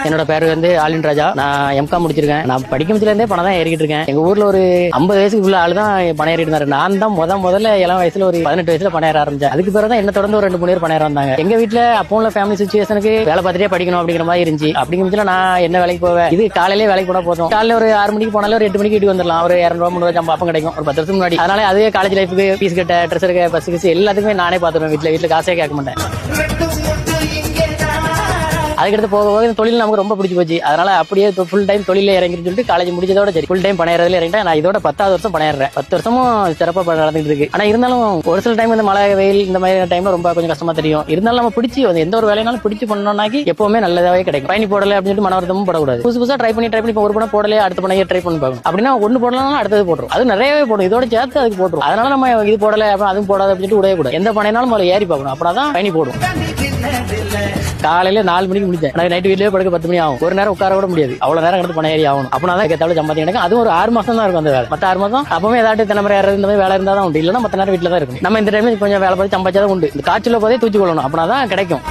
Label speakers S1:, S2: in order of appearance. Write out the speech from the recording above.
S1: என்னோட பேரு வந்து ஆலின் ராஜா. நான் எம்காம் முடிச்சிருக்கேன். நான் படிக்கிறதுல இருந்தே பணம் தான் ஏறிக்கிட்டு இருக்கேன். எங்க ஊர்ல ஒரு 50 வயசுக்கு உள்ள ஆளு தான் பணம் ஏறிட்டு இருந்தாரு. நான் தான் முதல்ல இளம் வயசுல ஒரு 18 வயசுல பணம் ஏற ஆரம்பிச்சேன். அதுக்கு பிறகு தான் என்ன தொடர்ந்து ஒரு 2-3 பேர் பணம் ஏற வந்தாங்க. எங்க வீட்டுல அப்போ உள்ள ஃபேமிலி சிச்சுவேஷனுக்கு வேலை பார்த்துட்டே படிக்கணும் அப்படிங்கிற மாதிரி இருந்துச்சு. அப்படிங்கிற நான் என்ன வேலைக்கு போவேன், இது காலையிலே வேலைக்கு போனா போதும். காலையில ஒரு 6 மணிக்கு போனாலும் ஒரு 8 மணிக்கு வீட்டுக்கு வந்துடலாம். ஒரு 200-300 சம்பளம் கிடைக்கும் ஒரு 10 வருஷம் முன்னாடி. அதனால அதுவே காலேஜ் லைஃபுக்கு ஃபீஸ் கட்ட, ட்ரெஸ் எடுக்க, பஸ் கிஸ் எல்லாத்துக்குமே நானே பாத்துருவேன். வீட்டுல காசே கேட்க மாட்டேன். அதுக்கடுத்து போக போக இந்த தொழில் நமக்கு ரொம்ப பிடிச்சி போச்சு. அதனால அப்படியே ஃபுல் டைம் தொழில இறங்கிட்டு சொல்லிட்டு காலேஜ் முடிச்சதோட சரி ஃபுல் டைம் பணையறதுல இறங்கிட்டேன். நான் இதோட 10வது வருஷம் பணையறேன். 10 வருஷமும் சிறப்பா நடந்துட்டு இருக்கு. ஆனா இருந்தாலும் ஒரு சில டைம் இந்த மழை வெயில் இந்த மாதிரி டைம்ல ரொம்ப கொஞ்சம் கஷ்டமா தெரியும். இருந்தாலும் நம்ம பிடிச்சி எந்த ஒரு வேலைனாலும் பிடிச்சி பண்ணோம்னாக்கி எப்பவுமே நல்லதாவே கிடைக்கும். பயணி போடல அப்படின்னு சொல்லிட்டு மனவர்த்தமும் படக்கூடாது. புதுசா ட்ரை பண்ணி ஒரு படம் போடல அடுத்த பணையை ட்ரை பண்ணி பார்க்கணும். அப்படின்னா ஒண்ணு போடலாம் அடுத்தது போட்டுரும். அது நிறையவே போடும். இதோட சேர்த்து அதுக்கு போட்டுரும். அதனால நம்ம இது போடல அப்புறம் அதுவும் போடாது அப்படின்னு உடைய கூட எந்த பணையினாலும் முதல்ல ஏறி பார்க்கணும். அப்படின்னா பயணி போடும். காலையில 4 மணிக்கு முடிச்சேன். எனக்கு நைட்டு வீட்லயே படுக்க 10 மணி ஆகும். ஒரு நேரம் உட்கார கூட முடியாது. அவ்வளவு நேரம் கிடந்து பணம் ஏறி ஆகணும். அப்படின்னா கேட்டாலும் சம்பாதி எனக்கு அதுவும் ஒரு 6 மாசம் தான் இருக்கும் அந்த வேலை. மத்த 6 மாசம் அப்பவே ஏதாட்டு தினமுறை ஏறது இந்த மாதிரி வேலை இருந்தா தான் உண்டு. இல்லைன்னா மத்த நேரம் வீட்டுல தான் இருக்கும். நம்ம இந்த டைம்ல கொஞ்சம் வேலை பார்த்து சம்பாதிச்சாதான் உண்டு. இந்த காய்ச்சல போதே தூச்சி கொள்ளணும். அப்படின்னா தான் கிடைக்கும்.